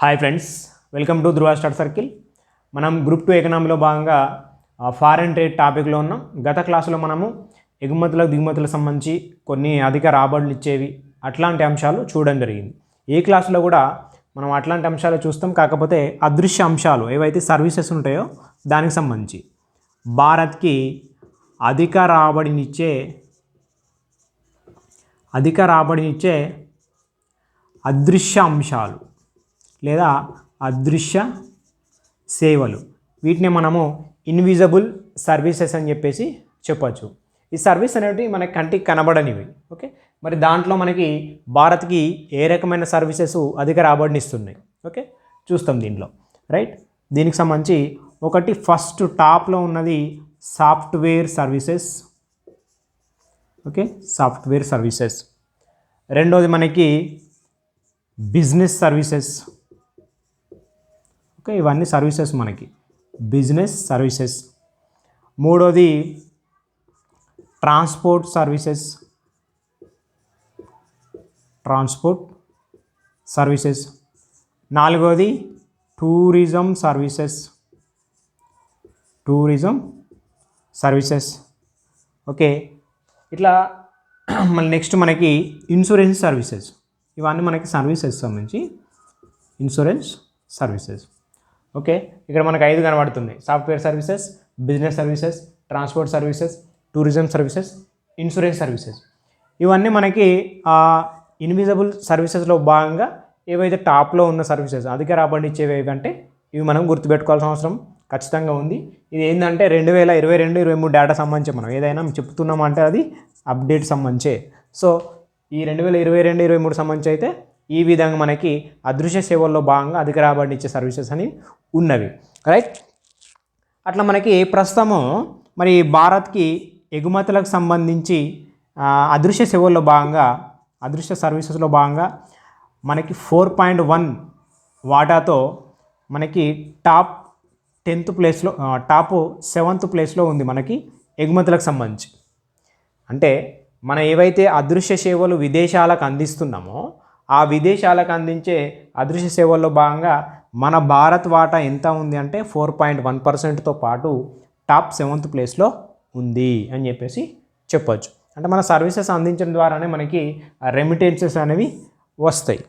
Hi friends, welcome to Dhruva study circle. మనం group 2 ఎకనామీలో భాగంగా foreign trade టాపిక్లో ఉన్నాం. గత క్లాసులో మనము ఎగుమతులకు దిగుమతులకు సంబంధించి కొన్ని అధిక రాబడులు ఇచ్చేవి అట్లాంటి అంశాలు చూడడం జరిగింది. ఈ క్లాసులో కూడా మనం అట్లాంటి అంశాలు చూస్తాం. కాకపోతే అదృశ్య అంశాలు ఏవైతే సర్వీసెస్ ఉంటాయో దానికి సంబంధించి భారత్కి అధిక రాబడినిచ్చే అదృశ్య అంశాలు లేదా అదృశ్య సేవలు, వీటిని మనము ఇన్విజిబుల్ సర్వీసెస్ అని చెప్పేసి చెప్పచ్చు. ఈ సర్వీస్ అనేవి మనకి కంటికి కనబడనివి. ఓకే, మరి దాంట్లో మనకి భారత్కి ఏ రకమైన సర్వీసెస్ అధిక రాబడిని ఇస్తున్నాయి ఓకే చూస్తాం దీంట్లో. రైట్, దీనికి సంబంధించి ఒకటి ఫస్ట్ టాప్లో ఉన్నది software services. Okay, software services. రెండోది మనకి బిజినెస్ సర్వీసెస్. ఓకే, ఇవన్నీ సర్వీసెస్ మనకి బిజినెస్ సర్వీసెస్. మూడోది ట్రాన్స్పోర్ట్ సర్వీసెస్. నాలుగోది టూరిజం సర్వీసెస్. ఓకే, ఇట్లా మళ్ళీ నెక్స్ట్ మనకి ఇన్సూరెన్స్ సర్వీసెస్. ఇవన్నీ మనకి సర్వీసెస్ సంబంధించి ఇన్సూరెన్స్ సర్వీసెస్. ఓకే, ఇక్కడ మనకు 5 కనబడుతున్నాయి: software services, business services, transport services, tourism services, insurance services. ఇవన్నీ మనకి ఇన్విజిబుల్ సర్వీసెస్లో భాగంగా ఏవైతే టాప్లో ఉన్న సర్వీసెస్ అధిక రాబడి ఇచ్చేవి ఏవంటే ఇవి మనం గుర్తుపెట్టుకోవాల్సిన అవసరం ఖచ్చితంగా ఉంది. ఇది ఏంటంటే 2022-23 డేటా సంబంధించి మనం ఏదైనా చెప్తున్నామంటే అది అప్డేట్ సంబంధించే. సో ఈ 2022-23 సంబంధించి అయితే ఈ విధంగా మనకి అదృశ్య సేవల్లో భాగంగా అధిక రాబడిని ఇచ్చే సర్వీసెస్ అని ఉన్నవి. రైట్, అట్లా మనకి ప్రస్తుతము మరి భారత్కి ఎగుమతులకు సంబంధించి అదృశ్య సేవల్లో భాగంగా అదృశ్య సర్వీసెస్లో భాగంగా మనకి 4.1 వాటాతో మనకి టాప్ 10th ప్లేస్లో టాప్ 7th ప్లేస్లో ఉంది మనకి ఎగుమతులకు సంబంధించి. అంటే మనం ఏవైతే అదృశ్య సేవలు విదేశాలకు అందిస్తున్నామో ఆ విదేశాలకు అందించే అదృశ్య సేవల్లో భాగంగా మన భారత్ వాటా ఎంత ఉంది అంటే 4.1%తో పాటు టాప్ 7th ప్లేస్లో ఉంది అని చెప్పేసి చెప్పొచ్చు. అంటే మన సర్వీసెస్ అందించడం ద్వారానే మనకి రెమిటెన్సెస్ అనేవి వస్తాయి.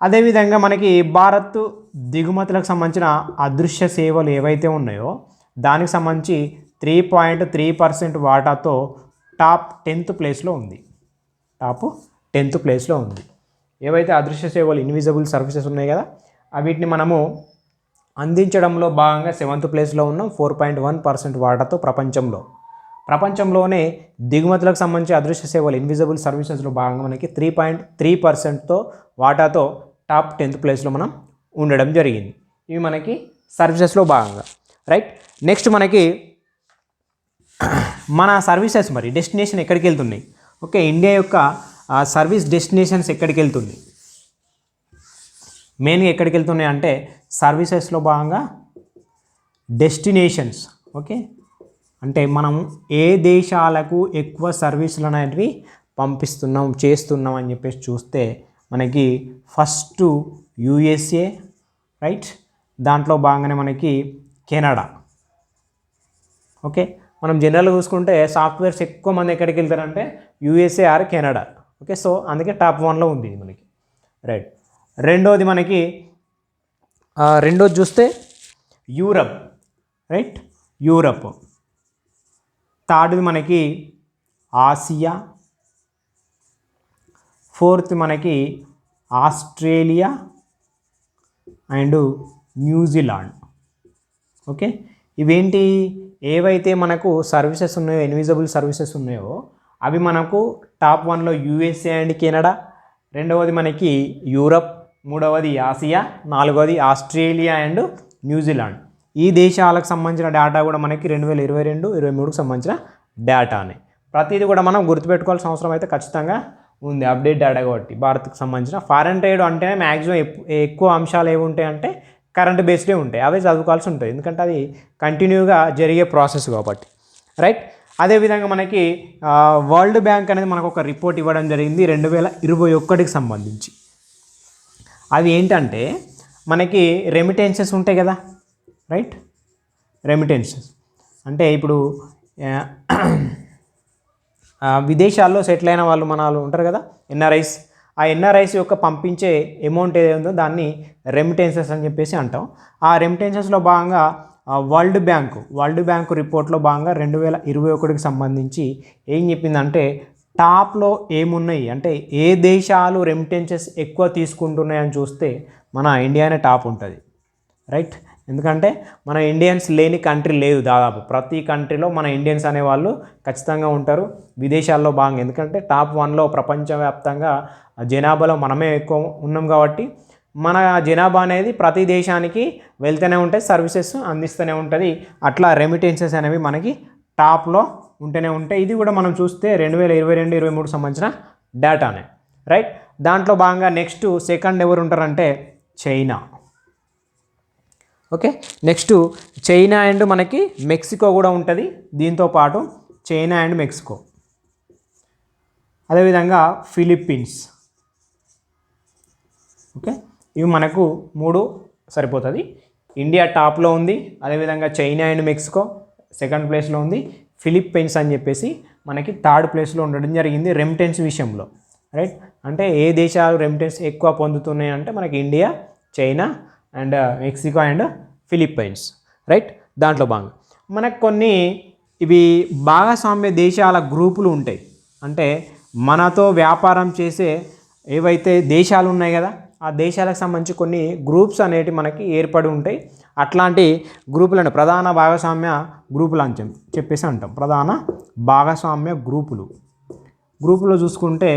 అదేవిధంగా మనకి భారత్ దిగుమతులకు సంబంధించిన అదృశ్య సేవలు ఏవైతే ఉన్నాయో దానికి సంబంధించి 3.3% వాటాతో టాప్ 10th ప్లేస్లో ఉంది. టాప్ 10th ప్లేస్లో ఉంది. ఏవైతే అదృశ్య సేవలు ఇన్విజిబుల్ సర్వీసెస్ ఉన్నాయి కదా వీటిని మనము అందించడంలో భాగంగా 7th ప్లేస్లో ఉన్నాం. 4.1% వాటాతో ప్రపంచంలోనే దిగుమతులకు సంబంధించి అదృశ్య సేవలు ఇన్విజిబుల్ సర్వీసెస్లో భాగంగా మనకి 3.3%తో వాటాతో టాప్ 10th ప్లేస్లో మనం ఉండడం జరిగింది. ఇవి మనకి సర్వీసెస్లో భాగంగా. రైట్, నెక్స్ట్ మనకి మన సర్వీసెస్ మరి డెస్టినేషన్ ఎక్కడికి వెళ్తున్నాయి. ఓకే, ఇండియా యొక్క సర్వీస్ డెస్టినేషన్స్ ఎక్కడికి వెళ్తుంది, మెయిన్గా ఎక్కడికి వెళ్తున్నాయి అంటే సర్వీసెస్లో భాగంగా డెస్టినేషన్స్. ఓకే, అంటే మనం ఏ దేశాలకు ఎక్కువ సర్వీసులు అనేవి చేస్తున్నాం అని చెప్పేసి చూస్తే మనకి ఫస్ట్ USA. రైట్, దాంట్లో భాగంగానే మనకి కెనడా. ఓకే, మనం జనరల్గా చూసుకుంటే సాఫ్ట్వేర్స్ ఎక్కువ మంది ఎక్కడికి వెళ్తారంటే USA or Canada. Okay, so అందుకే టాప్ 1లో ఉంది ఇది మనకి. రైట్, రెండోది చూస్తే యూరప్. Right, Europe. థర్డ్ది మనకి ఆసియా. ఫోర్త్ మనకి ఆస్ట్రేలియా అండ్ న్యూజిలాండ్. ఓకే, ఇవేంటి ఏవైతే మనకు సర్వీసెస్ ఉన్నాయో ఇన్విజిబుల్ సర్వీసెస్ ఉన్నాయో అవి మనకు టాప్ 1లో USA అండ్ కెనడా, రెండవది మనకి యూరప్, మూడవది ఆసియా, నాలుగవది ఆస్ట్రేలియా అండ్ న్యూజిలాండ్. ఈ దేశాలకు సంబంధించిన డేటా కూడా మనకి 2022-23కి సంబంధించిన డేటానే. ప్రతిదీ కూడా మనం గుర్తుపెట్టుకోవాల్సిన అవసరం అయితే ఖచ్చితంగా ఉంది. అప్డేట్ డేటా కాబట్టి భారత్కి సంబంధించిన ఫారెన్ ట్రేడ్ అంటేనే మ్యాక్సిమం ఎక్కువ అంశాలు ఏమి ఉంటాయి అంటే కరెంట్ బేస్డే ఉంటాయి. అవే చదువుకోవాల్సి ఉంటుంది ఎందుకంటే అది కంటిన్యూగా జరిగే ప్రాసెస్ కాబట్టి. రైట్, అదేవిధంగా మనకి వరల్డ్ బ్యాంక్ అనేది మనకు ఒక రిపోర్ట్ ఇవ్వడం జరిగింది 2021కి సంబంధించి. అది ఏంటంటే మనకి రెమిటెన్సెస్ ఉంటాయి కదా, రైట్. రెమిటెన్సెస్ అంటే ఇప్పుడు విదేశాల్లో సెటిల్ అయిన వాళ్ళు మన వాళ్ళు ఉంటారు కదా, ఎన్ఆర్ఐస్. ఆ ఎన్ఆర్ఐస్ యొక్క పంపించే అమౌంట్ ఏది ఉందో దాన్ని రెమిటెన్సెస్ అని చెప్పేసి అంటాం. ఆ రెమిటెన్సెస్లో భాగంగా వరల్డ్ బ్యాంకు రిపోర్ట్లో భాగంగా 2021కి సంబంధించి ఏం చెప్పిందంటే టాప్లో ఏమున్నాయి అంటే ఏ దేశాలు రెమిటెన్సెస్ ఎక్కువ తీసుకుంటున్నాయని చూస్తే మన ఇండియానే టాప్ ఉంటుంది, రైట్. ఎందుకంటే మన ఇండియన్స్ లేని కంట్రీ లేదు, దాదాపు ప్రతి కంట్రీలో మన ఇండియన్స్ అనేవాళ్ళు ఖచ్చితంగా ఉంటారు విదేశాల్లో భాగంగా. ఎందుకంటే టాప్ 1లో ప్రపంచవ్యాప్తంగా జనాభాలో మనమే ఎక్కువ ఉన్నాం కాబట్టి మన జనాభా అనేది ప్రతి దేశానికి వెళ్తూనే ఉంటాయి, సర్వీసెస్ అందిస్తూనే ఉంటుంది. అట్లా రెమిటెన్సెస్ అనేవి మనకి టాప్లో ఉంటూనే ఉంటాయి. ఇది కూడా మనం చూస్తే 2022-23 సంబంధించిన డేటానే, రైట్. దాంట్లో భాగంగా నెక్స్ట్ సెకండ్ ఎవరు ఉంటారంటే China. Okay, next China and మనకి మెక్సికో కూడా ఉంటుంది దీంతో పాటు, చైనా అండ్ మెక్సికో. అదేవిధంగా ఫిలిప్పీన్స్. ఓకే, ఇవి మనకు 3 సరిపోతుంది. ఇండియా టాప్లో ఉంది, అదేవిధంగా చైనా అండ్ మెక్సికో సెకండ్ ప్లేస్లో ఉంది, ఫిలిప్పీన్స్ అని చెప్పేసి మనకి థర్డ్ ప్లేస్లో ఉండడం జరిగింది రెమిటెన్స్ విషయంలో, రైట్. అంటే ఏ దేశాలు రెమిటెన్స్ ఎక్కువ పొందుతున్నాయి అంటే మనకి India, China and Mexico and Philippines, right. దాంట్లో భాగంగా మనకు కొన్ని ఇవి భాగస్వామ్య దేశాల గ్రూపులు ఉంటాయి. అంటే మనతో వ్యాపారం చేసే ఏవైతే దేశాలు ఉన్నాయి కదా, ఆ దేశాలకు సంబంధించి కొన్ని గ్రూప్స్ అనేవి మనకి ఏర్పడి ఉంటాయి. అట్లాంటి గ్రూపులను ప్రధాన భాగస్వామ్య గ్రూపులు అని చెప్పేసి అంటాం. ప్రధాన భాగస్వామ్య గ్రూపులో చూసుకుంటే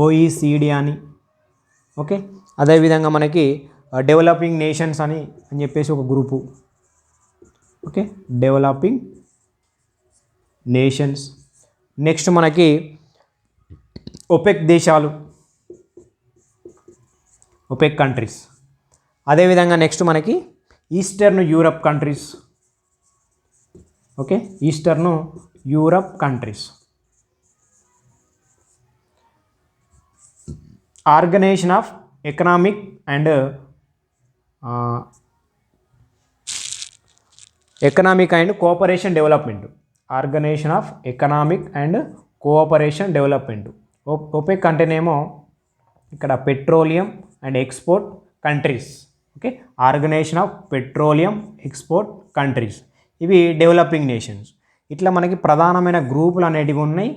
OECD అని, ఓకే. అదేవిధంగా మనకి డెవలపింగ్ నేషన్స్ అని చెప్పేసి ఒక group, okay, developing nations. Next మనకి ఒపెక్ దేశాలు, ఒపెక్ కంట్రీస్. అదేవిధంగా నెక్స్ట్ మనకి Eastern Europe countries, okay, Eastern Europe countries. Organisation of economic and cooperation development, organisation of economic and cooperation development. OPEC అంటేనేమో ఇక్కడ petroleum and export countries, okay, organisation of petroleum export countries. ఇవి developing nations. ఇట్లా మనకి ప్రధానమైన గ్రూపులు అనేటివి ఉన్నాయి.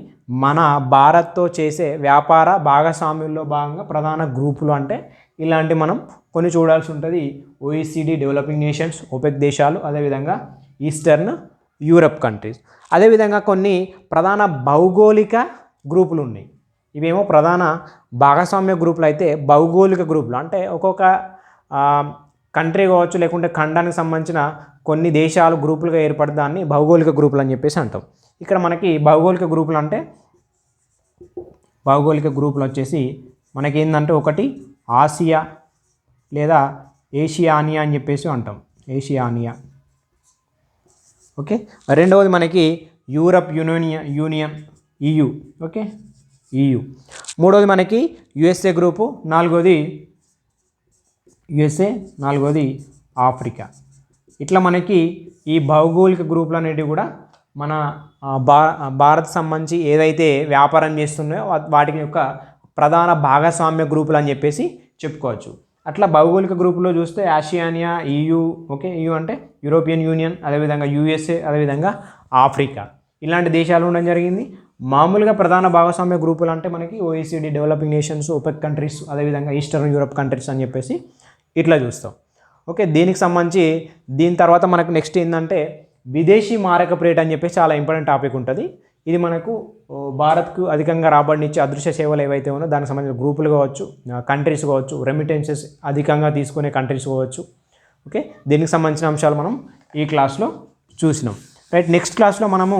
మన భారత్తో చేసే వ్యాపార భాగస్వామ్యంలో భాగంగా ప్రధాన గ్రూపులు అంటే ఇలాంటి మనం కొన్ని చూడాల్సి ఉంటుంది. OECD డెవలపింగ్ నేషన్స్, ఒపెక్ దేశాలు, అదేవిధంగా ఈస్టర్న్ యూరప్ కంట్రీస్. అదేవిధంగా కొన్ని ప్రధాన భౌగోళిక గ్రూపులు ఉన్నాయి. ఇవేమో ప్రధాన భాగస్వామ్య గ్రూపులు అయితే భౌగోళిక గ్రూపులు అంటే ఒక్కొక్క కంట్రీ కావచ్చు లేకుంటే ఖండానికి సంబంధించిన కొన్ని దేశాలు గ్రూపులుగా ఏర్పడి దాన్ని భౌగోళిక గ్రూపులు అని చెప్పేసి అంటాం. ఇక్కడ మనకి భౌగోళిక గ్రూపులు అంటే భౌగోళిక గ్రూపులు వచ్చేసి మనకి ఏంటంటే ఒకటి ఆసియా లేదా ఏషియానియా అని చెప్పేసి అంటాం, ఏషియానియా, ఓకే. రెండవది మనకి Europe union EU, okay, EU. మూడవది మనకి USA గ్రూపు, నాలుగోది ఆఫ్రికా. ఇట్లా మనకి ఈ భౌగోళిక గ్రూపులు అనేటివి కూడా మన భారత్ సంబంధించి ఏదైతే వ్యాపారం చేస్తున్నాయో వాటి యొక్క ప్రధాన భాగస్వామ్య గ్రూపులు అని చెప్పేసి చెప్పుకోవచ్చు. అట్లా భౌగోళిక గ్రూపులో చూస్తే ఆసియానియా, EU, ఓకే, EU అంటే యూరోపియన్ యూనియన్, అదేవిధంగా USA, అదేవిధంగా ఆఫ్రికా, ఇలాంటి దేశాలు ఉండడం జరిగింది. మామూలుగా ప్రధాన భాగస్వామ్య గ్రూపులు అంటే మనకి OECD developing nations, OPEC countries, అదేవిధంగా ఈస్టర్న్ యూరప్ కంట్రీస్ అని చెప్పేసి ఇట్లా చూస్తాం, ఓకే. దీనికి సంబంధించి దీని తర్వాత మనకు నెక్స్ట్ ఏంటంటే విదేశీ మారకపు రేట్ అని చెప్పేసి చాలా ఇంపార్టెంట్ టాపిక్ ఉంటుంది. ఇది మనకు భారత్కు అధికంగా రాబడినిచ్చే అదృశ్య సేవలు ఏవైతే ఉన్నాయో దానికి సంబంధించిన గ్రూపులు కావచ్చు, కంట్రీస్ కావచ్చు, రెమిటెన్సెస్ అధికంగా తీసుకునే కంట్రీస్ కావచ్చు, ఓకే. దీనికి సంబంధించిన అంశాలు మనం ఈ క్లాస్లో చూసినాం, రైట్. నెక్స్ట్ క్లాస్లో మనము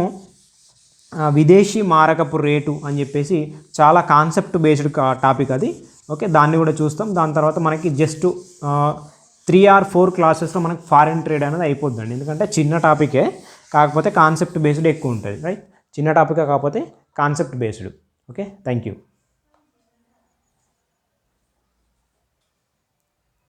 విదేశీ మారకపు రేటు అని చెప్పేసి చాలా కాన్సెప్ట్ బేస్డ్ టాపిక్ అది, ఓకే, దాన్ని కూడా చూస్తాం. దాని తర్వాత మనకి జస్ట్ 3 or 4 క్లాసెస్లో మనకి ఫారిన్ ట్రేడ్ అనేది అయిపోద్దండి. ఎందుకంటే చిన్న టాపికే కాకపోతే కాన్సెప్ట్ బేస్డ్ ఎక్కువ ఉంటుంది, రైట్. చిన్న టాపికే కాకపోతే concept based, okay. Thank you.